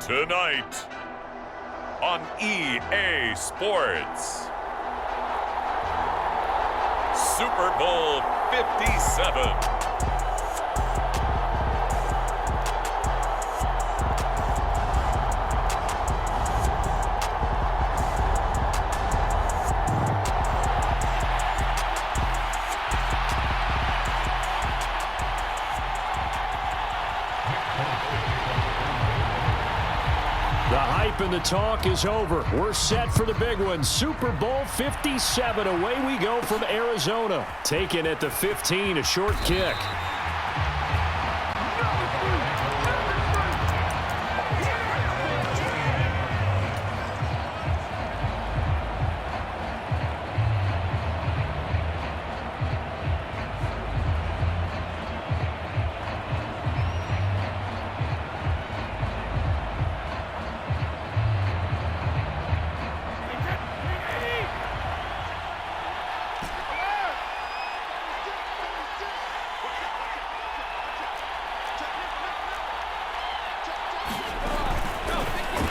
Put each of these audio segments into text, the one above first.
Tonight on EA Sports, Super Bowl 57. And the talk is over. We're set for the big one. Super Bowl 57. Away we go from Arizona. Taken at the 15, a short kick.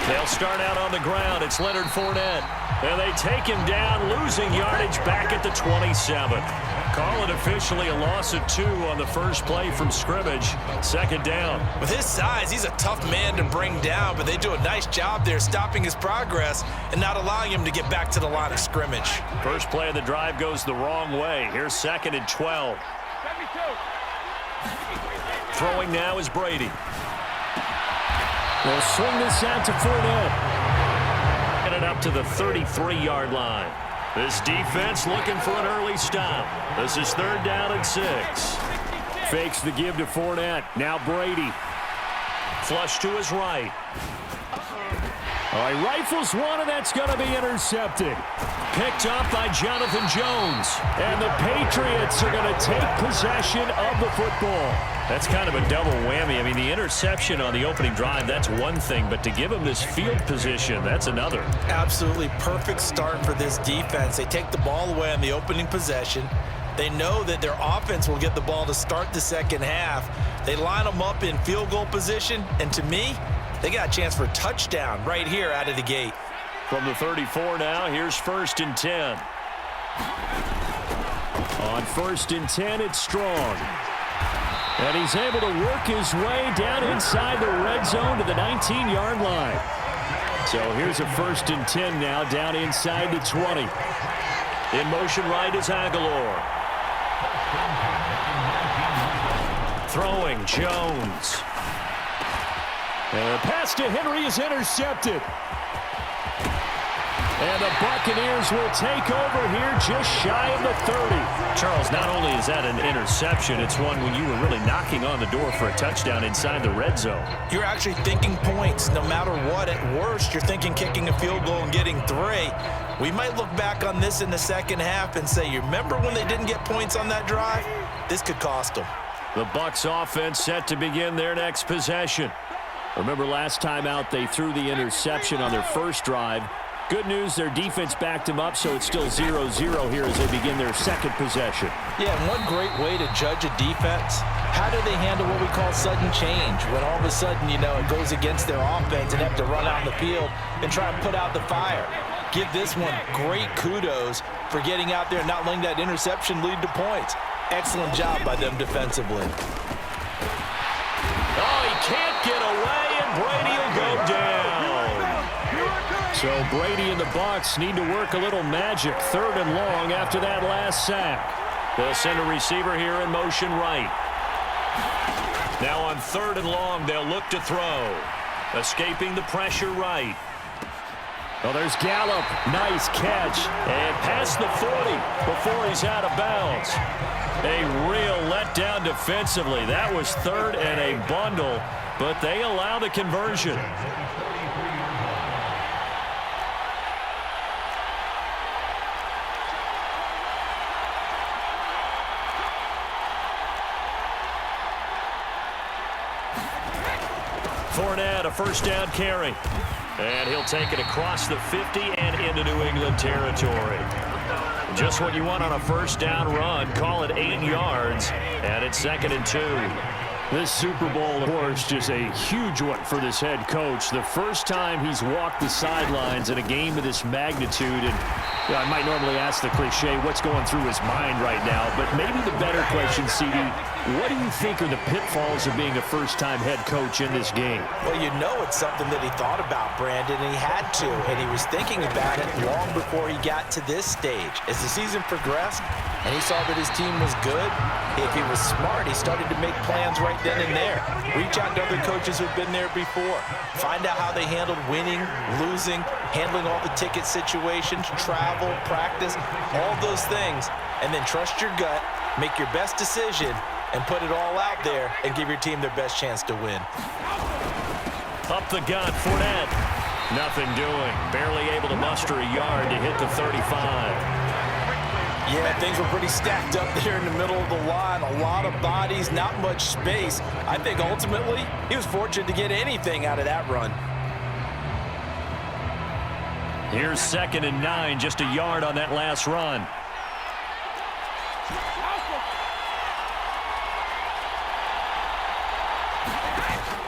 They'll start out on the ground. It's Leonard Fournette. And they take him down, losing yardage back at the 27. Call it officially a loss of 2 on the first play from scrimmage. Second down. With his size, he's a tough man to bring down, but they do a nice job there stopping his progress and not allowing him to get back to the line of scrimmage. First play of the drive goes the wrong way. Here's 2nd and 12. Throwing now is Brady. They'll swing this out to Fournette. Get it up to the 33-yard line. This defense looking for an early stop. This is 3rd down and 6. Fakes the give to Fournette. Now Brady. Flush to his right. All right, rifles one, and that's going to be intercepted. Picked up by Jonathan Jones. And the Patriots are going to take possession of the football. That's kind of a double whammy. I mean, the interception on the opening drive, that's one thing. But to give them this field position, that's another. Absolutely perfect start for this defense. They take the ball away on the opening possession. They know that their offense will get the ball to start the second half. They line them up in field goal position. And to me, they got a chance for a touchdown right here out of the gate. From the 34 now, here's 1st and 10. On 1st and 10, it's Strong. And he's able to work his way down inside the red zone to the 19-yard line. So here's a 1st and 10 now down inside the 20. In motion right is Aguilar. Throwing Jones. And the pass to Henry is intercepted. And the Buccaneers will take over here just shy of the 30. Charles, not only is that an interception, it's one when you were really knocking on the door for a touchdown inside the red zone. You're actually thinking points no matter what. At worst, you're thinking kicking a field goal and getting 3. We might look back on this in the second half and say, you remember when they didn't get points on that drive? This could cost them. The Bucs offense set to begin their next possession. Remember last time out, they threw the interception on their first drive. Good news, their defense backed them up, so it's still 0-0 here as they begin their second possession. Yeah, and one great way to judge a defense, how do they handle what we call sudden change? When all of a sudden, you know, it goes against their offense and have to run out in the field and try and put out the fire. Give this one great kudos for getting out there and not letting that interception lead to points. Excellent job by them defensively. Oh, he can't get away, and Brady will go down. So Brady and the Bucs need to work a little magic. 3rd and long after that last sack. They'll send a receiver here in motion right. Now on 3rd and long, they'll look to throw. Escaping the pressure right. Oh, there's Gallup. Nice catch. And past the 40 before he's out of bounds. A real letdown defensively. That was 3rd and a bundle, but they allow the conversion. Fournette, a 1st down carry. And he'll take it across the 50 and into New England territory. Just what you want on a 1st down run. Call it 8 yards. And it's 2nd and 2. This Super Bowl, of course, just a huge one for this head coach. The first time he's walked the sidelines in a game of this magnitude. And I might normally ask the cliche, what's going through his mind right now? But maybe the better question, CD, what do you think are the pitfalls of being a first-time head coach in this game? Well, you know it's something that he thought about, Brandon, and he had to. And he was thinking about it long before he got to this stage. As the season progressed and he saw that his team was good, if he was smart, he started to make plans right then and there. Reach out to other coaches who've been there before. Find out how they handled winning, losing, handling all the ticket situations, travel, practice, all those things. And then trust your gut, make your best decision, and put it all out there and give your team their best chance to win. Up the gut, Fournette. Nothing doing. Barely able to muster a yard to hit the 35. Yeah, things were pretty stacked up there in the middle of the line. A lot of bodies, not much space. I think ultimately he was fortunate to get anything out of that run. Here's 2nd and 9, just a yard on that last run.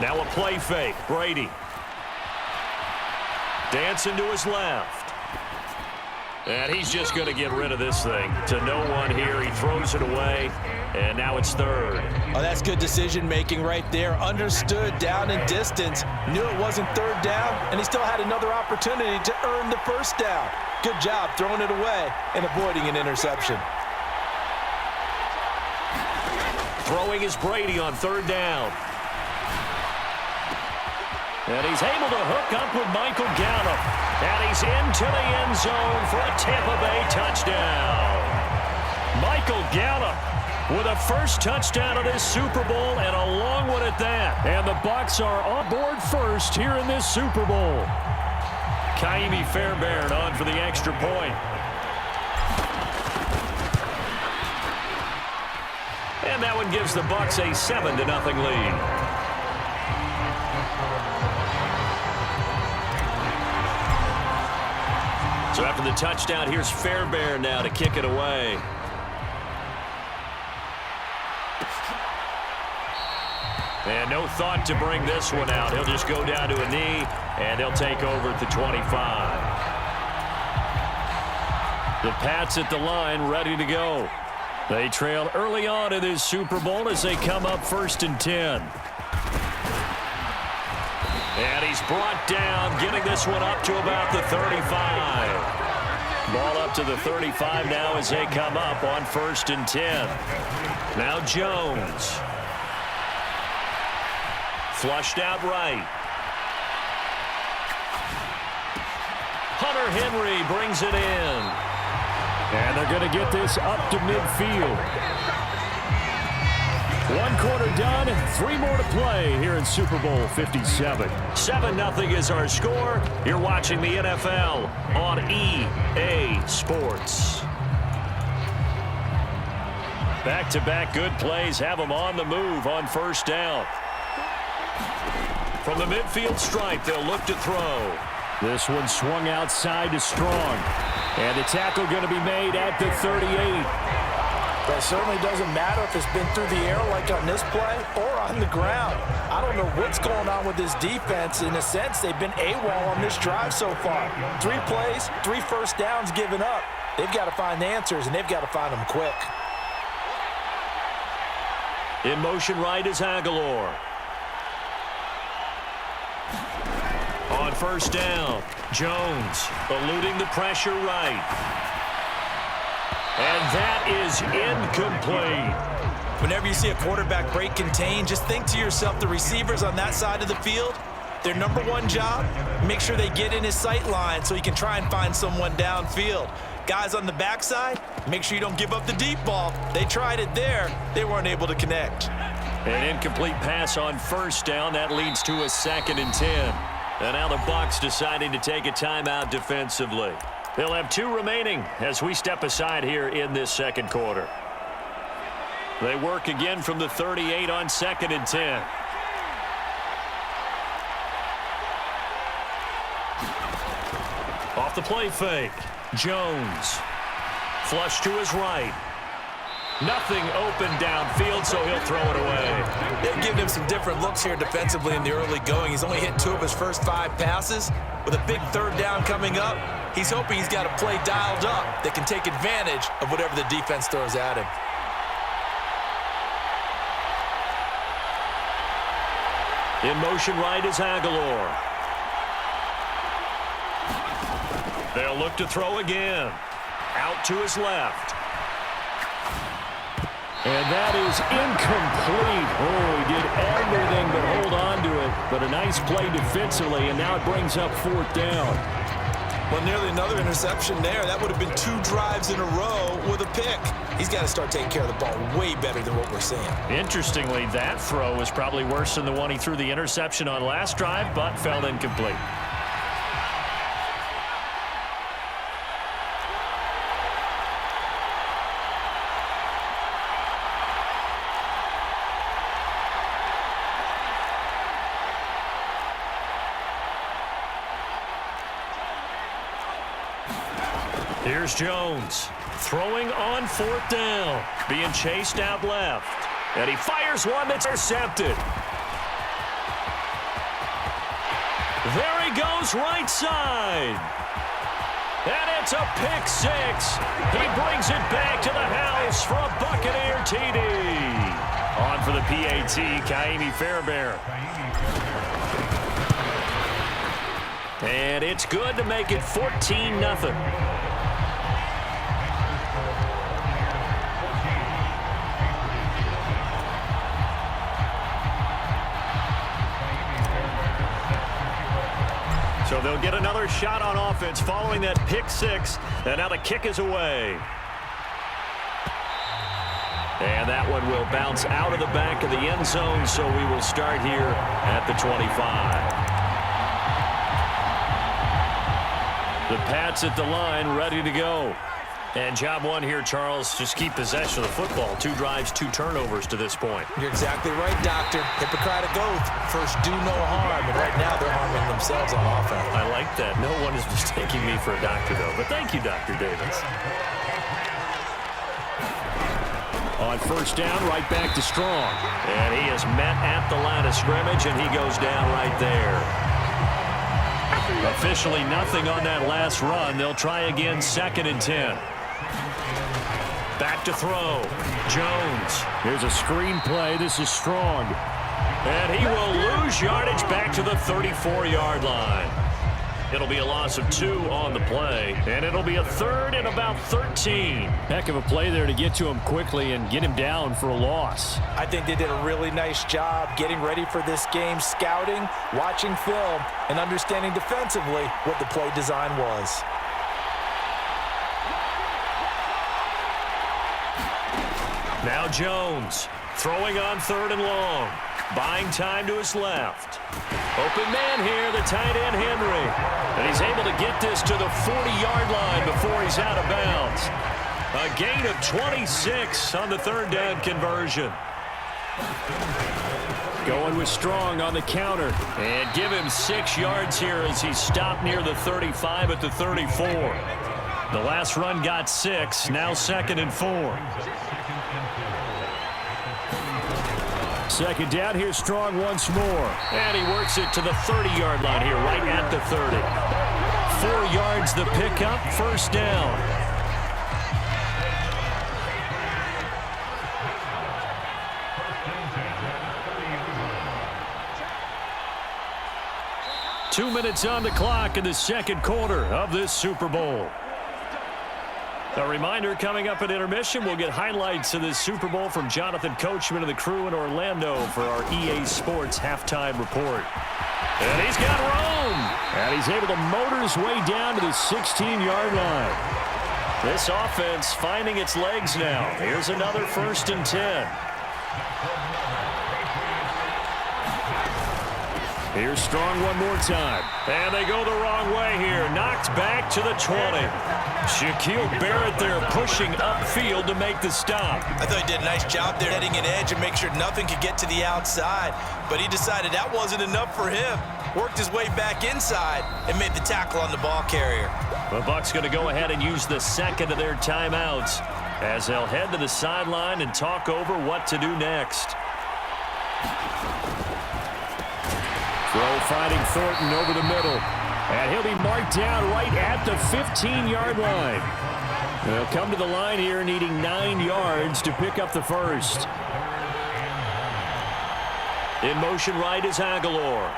Now a play fake. Brady. Dancing to his left. And he's just going to get rid of this thing. To no one here. He throws it away. And now it's 3rd. Oh, that's good decision-making right there. Understood down and distance. Knew it wasn't 3rd down. And he still had another opportunity to earn the 1st down. Good job throwing it away and avoiding an interception. Throwing is Brady on 3rd down. And he's able to hook up with Michael Gallup. And he's into the end zone for a Tampa Bay touchdown. Michael Gallup with a first touchdown of this Super Bowl, and a long one at that. And the Bucs are on board first here in this Super Bowl. Kaimi Fairbairn on for the extra point. And that one gives the Bucs a 7-0 lead. So after the touchdown, here's Fairbairn now to kick it away. And no thought to bring this one out. He'll just go down to a knee, and they'll take over at the 25. The Pats at the line, ready to go. They trail early on in this Super Bowl as they come up 1st and 10. And he's brought down, getting this one up to about the 35. Ball up to the 35 now as they come up on 1st and 10. Now Jones. Flushed out right. Hunter Henry brings it in. And they're going to get this up to midfield. 1 quarter done, 3 more to play here in Super Bowl 57. 7-0 is our score. You're watching the NFL on EA Sports. Back-to-back good plays have them on the move on 1st down. From the midfield stripe, they'll look to throw. This one swung outside to Strong. And the tackle going to be made at the 38. That certainly doesn't matter if it's been through the air like on this play or on the ground. I don't know what's going on with this defense. In a sense, they've been AWOL on this drive so far. 3 plays, 3 first downs given up. They've got to find the answers, and they've got to find them quick. In motion right is Aguilar. On 1st down, Jones eluding the pressure right. And that is incomplete. Whenever you see a quarterback break contain, just think to yourself, the receivers on that side of the field, their number 1 job, make sure they get in his sight line so he can try and find someone downfield. Guys on the backside, make sure you don't give up the deep ball. They tried it there. They weren't able to connect. An incomplete pass on 1st down. That leads to a 2nd and 10. And now the Bucs deciding to take a timeout defensively. They'll have 2 remaining as we step aside here in this 2nd quarter. They work again from the 38 on 2nd and 10. Off the play fake, Jones. Flush to his right. Nothing open downfield, so he'll throw it away. They've given him some different looks here defensively in the early going. He's only hit 2 of his first 5 passes. With a big 3rd down coming up, he's hoping he's got a play dialed up that can take advantage of whatever the defense throws at him. In motion right is Aguilar. They'll look to throw again. Out to his left. And that is incomplete. Oh, he did everything but hold on to it. But a nice play defensively, and now it brings up 4th down. Well, nearly another interception there. That would have been 2 drives in a row with a pick. He's got to start taking care of the ball way better than what we're seeing. Interestingly, that throw was probably worse than the one he threw the interception on last drive, but fell incomplete. Here's Jones, throwing on 4th down, being chased out left, and he fires one that's intercepted. There he goes right side, and it's a pick 6. He brings it back to the house for a Buccaneer TD. On for the PAT, Kaimi Fairbairn. And it's good to make it 14-0. So they'll get another shot on offense following that pick 6, and now the kick is away. And that one will bounce out of the back of the end zone, so we will start here at the 25. The Pats at the line, ready to go. And job one here, Charles, just keep possession of the football. 2 drives, 2 turnovers to this point. You're exactly right, Doctor. Hippocratic oath. First, do no harm. And right now, they're harming themselves on offense. I like that. No one is mistaking me for a doctor, though. But thank you, Dr. Davis. On 1st down, right back to Strong. And he is met at the line of scrimmage, and he goes down right there. Officially nothing on that last run. They'll try again, 2nd and 10. Back to throw. Jones. Here's a screen play. This is Strong. And he will lose yardage back to the 34-yard line. It'll be a loss of 2 on the play, and it'll be a 3rd and about 13. Heck of a play there to get to him quickly and get him down for a loss. I think they did a really nice job getting ready for this game, scouting, watching film, and understanding defensively what the play design was. Now Jones, throwing on 3rd and long, buying time to his left. Open man here, the tight end Henry. And he's able to get this to the 40-yard line before he's out of bounds. A gain of 26 on the 3rd down conversion. Going with Strong on the counter. And give him 6 yards here as he stopped near the 35 at the 34. The last run got 6, now 2nd and 4. 2nd down, here's Strong once more. And he works it to the 30-yard line here, right at the 30. 4 yards the pickup, 1st down. Two minutes on the clock in the 2nd quarter of this Super Bowl. A reminder, coming up at intermission, we'll get highlights of this Super Bowl from Jonathan Coachman and the crew in Orlando for our EA Sports halftime report. And he's got room. And he's able to motor his way down to the 16-yard line. This offense finding its legs now. Here's another 1st and 10. Here's Strong one more time. And they go the wrong way here. Knocked back to the 20. Shaquille Barrett there pushing upfield to make the stop. I thought he did a nice job there setting an edge and make sure nothing could get to the outside. But he decided that wasn't enough for him. Worked his way back inside and made the tackle on the ball carrier. The Bucs going to go ahead and use the 2nd of their timeouts. as they'll head to the sideline and talk over what to do next. Throw finding Thornton over the middle. And he'll be marked down right at the 15-yard line. They'll come to the line here needing 9 yards to pick up the first. In motion right is Aguilar.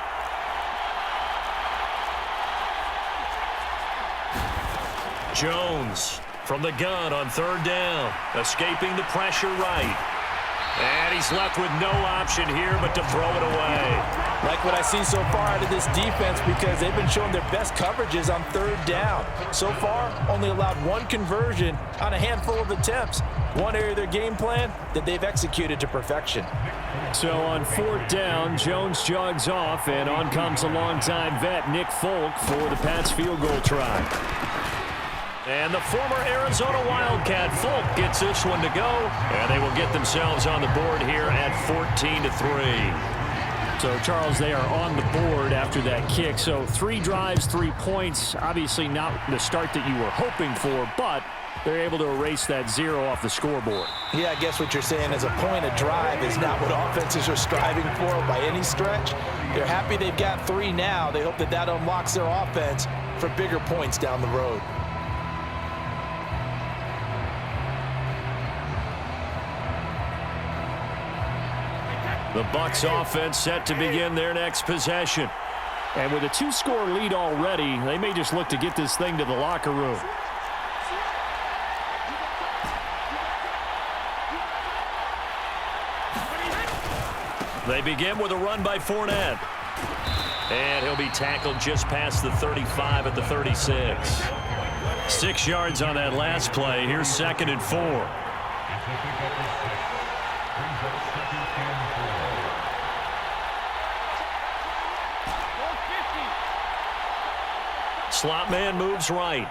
Jones from the gun on third down. Escaping the pressure right. And he's left with no option here but to throw it away. Like what I see so far out of this defense, because they've been showing their best coverages on third down. So far, only allowed one conversion on a handful of attempts. One area of their game plan that they've executed to perfection. So on fourth down, Jones jogs off, and on comes a longtime vet, Nick Folk, for the Pats field goal try. And the former Arizona Wildcat Folk gets this one to go, and they will get themselves on the board here at 14-3. So, Charles, they are on the board after that kick. So 3 drives, 3 points. Obviously not the start that you were hoping for, but they're able to erase that 0 off the scoreboard. Yeah, I guess what you're saying is a point of drive is not what offenses are striving for by any stretch. They're happy they've got 3 now. They hope that that unlocks their offense for bigger points down the road. The Bucs offense set to begin their next possession. And with a 2-score lead already, they may just look to get this thing to the locker room. They begin with a run by Fournette. And he'll be tackled just past the 35 at the 36. 6 yards on that last play. Here's 2nd and 4. Slot man moves right.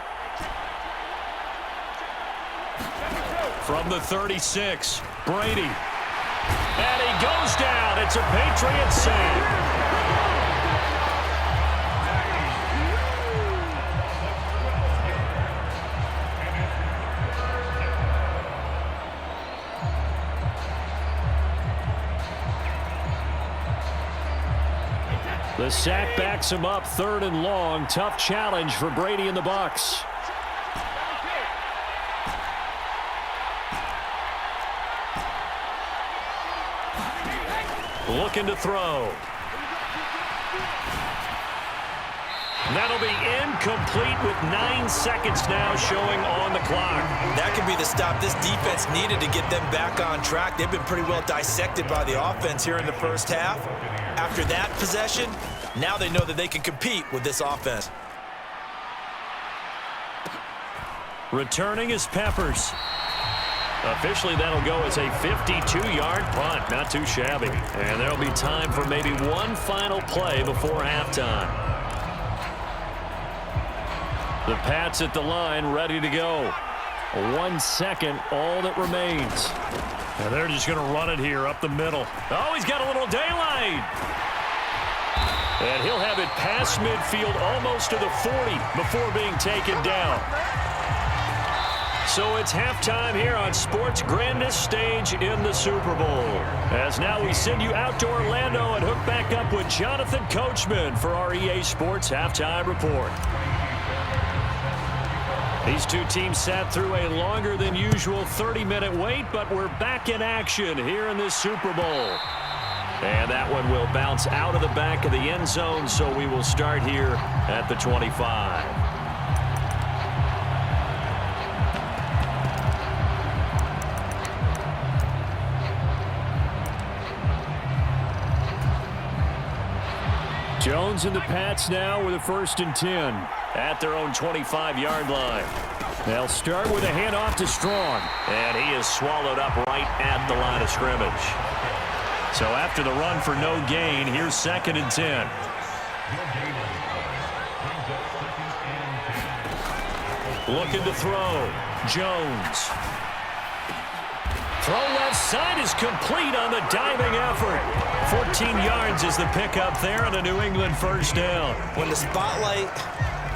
From the 36, Brady. And he goes down. It's a Patriot save. The sack backs him up, 3rd and long. Tough challenge for Brady and the Bucs. Looking to throw. That'll be incomplete with 9 seconds now showing on the clock. That could be the stop this defense needed to get them back on track. They've been pretty well dissected by the offense here in the first half. After that possession, now they know that they can compete with this offense. Returning is Peppers. Officially, that'll go as a 52-yard punt. Not too shabby. And there'll be time for maybe one final play before halftime. The Pats at the line, ready to go. 1 second, all that remains. And they're just going to run it here up the middle. Oh, he's got a little daylight. And he'll have it past midfield almost to the 40 before being taken down. So it's halftime here on sports' grandest stage in the Super Bowl. As now we send you out to Orlando and hook back up with Jonathan Coachman for our EA Sports Halftime Report. These two teams sat through a longer than usual 30-minute wait, but we're back in action here in this Super Bowl. And that one will bounce out of the back of the end zone, so we will start here at the 25. Jones and the Pats now with a 1st and 10. At their own 25-yard line. They'll start with a handoff to Strong. And he is swallowed up right at the line of scrimmage. So after the run for no gain, here's 2nd and 10. Looking to throw. Jones. Throw left side is complete on the diving effort. 14 yards is the pickup there on a New England 1st down. When the spotlight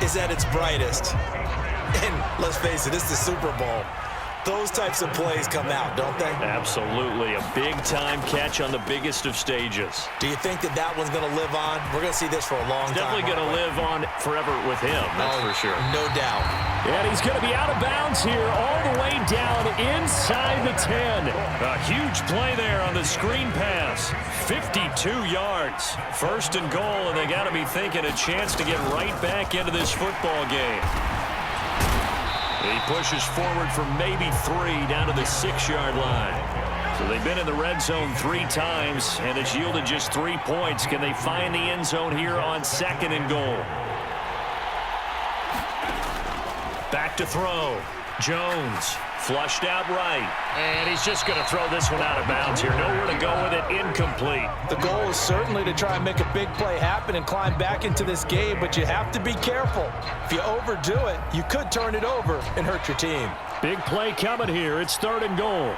is at its brightest, and let's face it, it's the Super Bowl, Those types of plays come out, don't they? Absolutely. A big-time catch on the biggest of stages. Do you think that one's going to live on? We're going to see this for a long time. Definitely going to live on forever with him, that's for sure. No doubt. And he's going to be out of bounds here all the way down inside the 10. A huge play there on the screen pass. 52 yards. First and goal, and they got to be thinking a chance to get right back into this football game. He pushes forward for maybe 3 down to the 6-yard line. So they've been in the red zone 3 times, and it's yielded just 3 points. Can they find the end zone here on 2nd and goal? Back to throw. Jones flushed out right. And he's just going to throw this one out of bounds here. Nowhere to go with it. Incomplete. The goal is certainly to try and make a big play happen and climb back into this game, but you have to be careful. If you overdo it, you could turn it over and hurt your team. Big play coming here. It's 3rd and goal.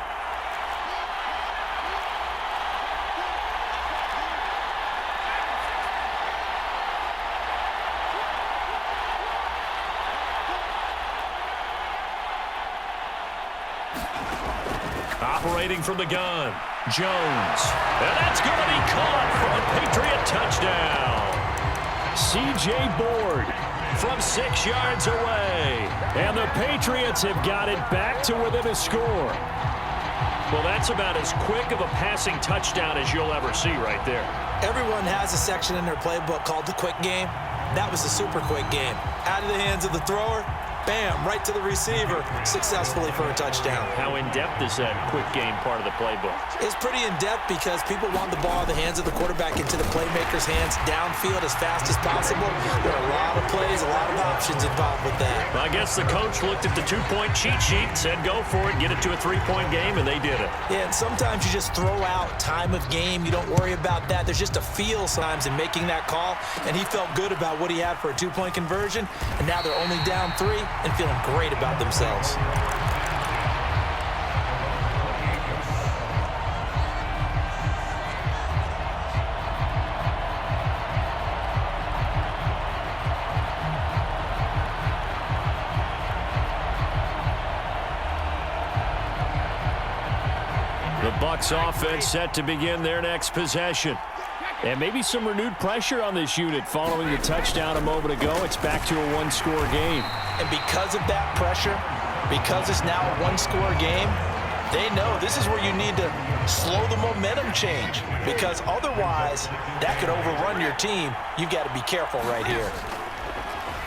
Operating from the gun, Jones. And that's going to be caught for a Patriot touchdown. C.J. Board From 6 yards away. And the Patriots have got it back to within a score. Well, that's about as quick of a passing touchdown as you'll ever see right there. Everyone has a section in their playbook called the quick game. That was the super quick game. Out of the hands of the thrower, bam, right to the receiver, successfully for a touchdown. How in-depth is that quick game part of the playbook? It's pretty in-depth because people want the ball in the hands of the quarterback into the playmaker's hands downfield as fast as possible. There are a lot of plays, a lot of options involved with that. Well, I guess the coach looked at the 2-point cheat sheet, said go for it, get it to a 3-point game, and they did it. Yeah, and sometimes you just throw out time of game. You don't worry about that. There's just a feel sometimes in making that call, and he felt good about what he had for a 2-point conversion, and now they're only down 3 and feeling great about themselves. The Bucs offense set to begin their next possession. And maybe some renewed pressure on this unit following the touchdown a moment ago. It's back to a 1-score game. And because of that pressure, because it's now a 1-score game, they know this is where you need to slow the momentum change, because otherwise that could overrun your team. You've got to be careful right here.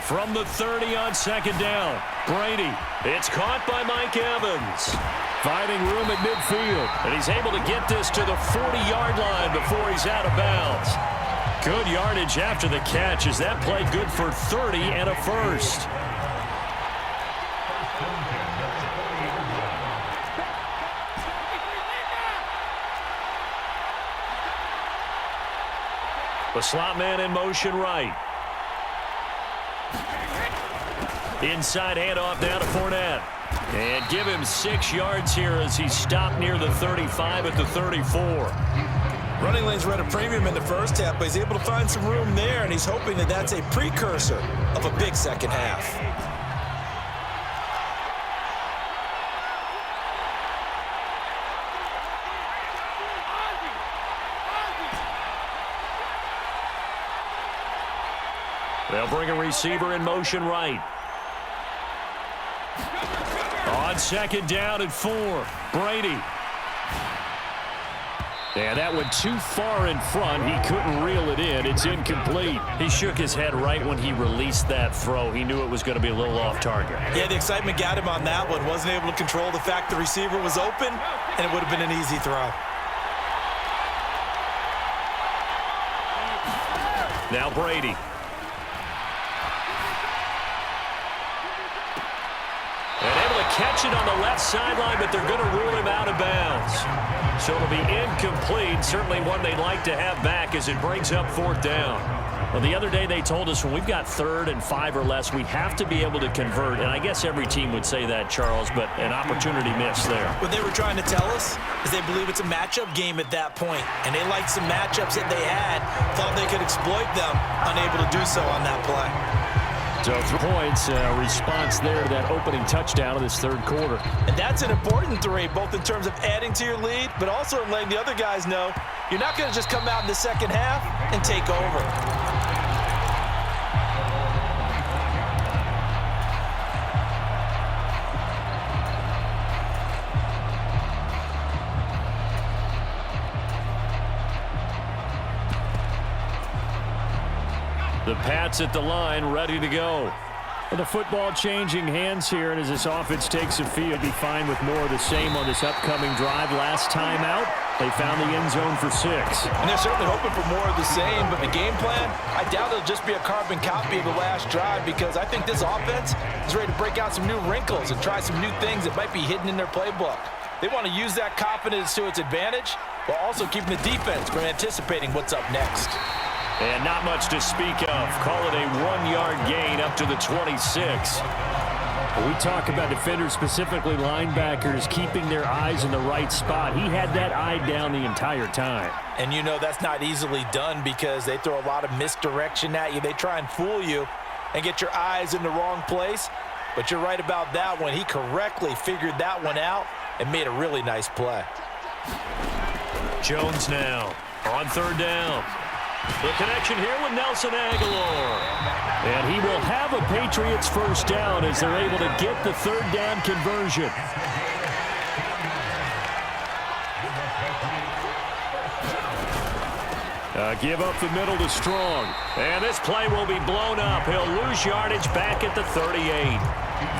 From the 30 on 2nd down, Brady. It's caught by Mike Evans. Finding room at midfield. And he's able to get this to the 40-yard line before he's out of bounds. Good yardage after the catch as that play good for 30 and a first. The slot man in motion right. Inside handoff now to Fournette. And give him 6 yards here as he stopped near the 35 at the 34. Running lanes were at a premium in the first half, but he's able to find some room there, and he's hoping that that's a precursor of a big second half. They'll bring a receiver in motion right. On 2nd down and 4, Brady. Yeah, that went too far in front. He couldn't reel it in. It's incomplete. He shook his head right when he released that throw. He knew it was going to be a little off target. Yeah, the excitement got him on that one. Wasn't able to control the fact the receiver was open, and it would have been an easy throw. Now Brady. And able to catch it on the left sideline, but they're going to rule him out of bounds. So it'll be incomplete. Certainly one they'd like to have back as it brings up 4th down. Well, the other day they told us when we've got 3rd and 5 or less, we have to be able to convert. And I guess every team would say that, Charles, but an opportunity missed there. What they were trying to tell us is they believe it's a matchup game at that point. And they liked some matchups that they had, thought they could exploit them, unable to do so on that play. So 3 points, response there to that opening touchdown of this third quarter. And that's an important 3, both in terms of adding to your lead, but also letting the other guys know you're not going to just come out in the second half and take over. The Pats at the line, ready to go. And the football changing hands here, and as this offense takes the field, be fine with more of the same on this upcoming drive. Last time out, they found the end zone for 6. And they're certainly hoping for more of the same, but the game plan, I doubt it'll just be a carbon copy of the last drive, because I think this offense is ready to break out some new wrinkles and try some new things that might be hidden in their playbook. They want to use that confidence to its advantage, while also keeping the defense from anticipating what's up next. And not much to speak of. Call it a 1-yard gain up to the 26. We talk about defenders, specifically linebackers, keeping their eyes in the right spot. He had that eye down the entire time. And you know that's not easily done because they throw a lot of misdirection at you. They try and fool you and get your eyes in the wrong place. But you're right about that one. He correctly figured that one out and made a really nice play. Jones now on third down. The connection here with Nelson Aguilar. And he will have a Patriots first down as they're able to get the third down conversion. Give up the middle to Strong. And this play will be blown up. He'll lose yardage back at the 38.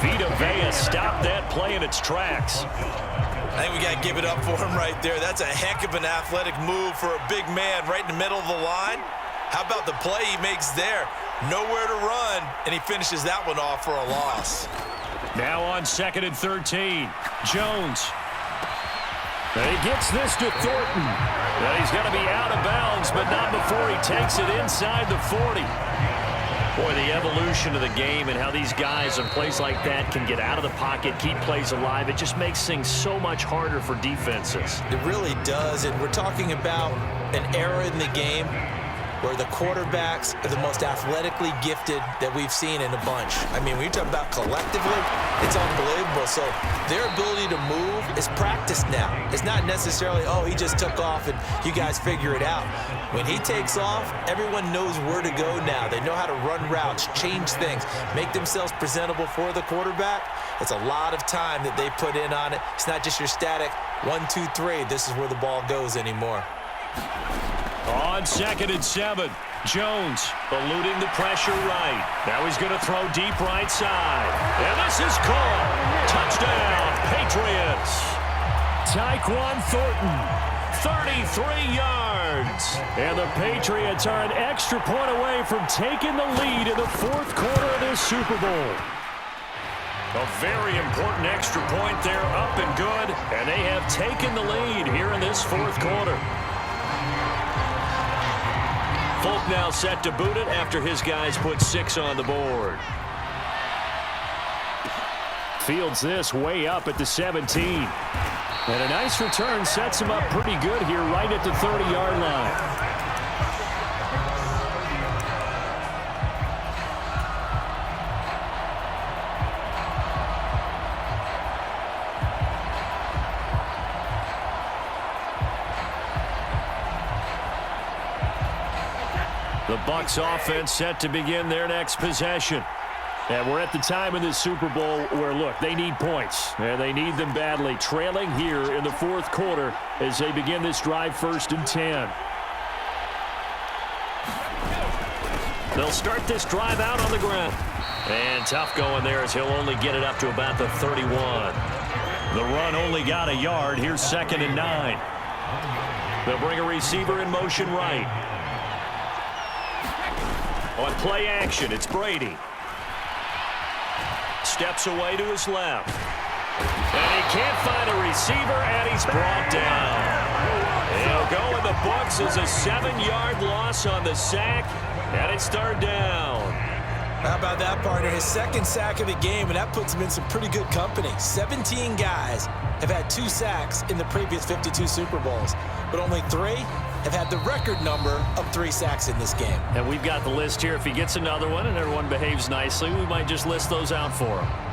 Vita Vea stopped that play in its tracks. I think we got to give it up for him right there. That's a heck of an athletic move for a big man right in the middle of the line. How about the play he makes there? Nowhere to run, and he finishes that one off for a loss. Now on 2nd and 13. Jones. And he gets this to Thornton. And he's going to be out of bounds, but not before he takes it inside the 40. Boy, the evolution of the game and how these guys in plays like that can get out of the pocket, keep plays alive, it just makes things so much harder for defenses. It really does, and we're talking about an era in the game where the quarterbacks are the most athletically gifted that we've seen in a bunch. I mean, when you talk about collectively, it's unbelievable. So their ability to move is practiced now. It's not necessarily, oh, he just took off and you guys figure it out. When he takes off, everyone knows where to go now. They know how to run routes, change things, make themselves presentable for the quarterback. It's a lot of time that they put in on it. It's not just your static 1, 2, 3. This is where the ball goes anymore. On 2nd and 7, Jones eluding the pressure right. Now he's going to throw deep right side. And this is caught. Touchdown, Patriots. Tyquan Thornton, 33 yards. And the Patriots are an extra point away from taking the lead in the fourth quarter of this Super Bowl. A very important extra point there, up and good. And they have taken the lead here in this fourth quarter. Folk now set to boot it after his guys put 6 on the board. Fields this way up at the 17. And a nice return sets him up pretty good here right at the 30-yard line. The Bucs offense set to begin their next possession. And we're at the time in this Super Bowl where, look, they need points. And they need them badly. Trailing here in the fourth quarter as they begin this drive 1st and 10. They'll start this drive out on the ground. And tough going there as he'll only get it up to about the 31. The run only got a yard. Here's 2nd and 9. They'll bring a receiver in motion right. On play action, it's Brady. Steps away to his left. And he can't find a receiver, and he's brought down. He'll go in the books as a 7-yard loss on the sack, and it's 3rd down. How about that, partner? His 2nd sack of the game, and that puts him in some pretty good company. 17 guys have had 2 sacks in the previous 52 Super Bowls, but only 3 have had the record number of 3 sacks in this game. And we've got the list here. If he gets another one and everyone behaves nicely, we might just list those out for him.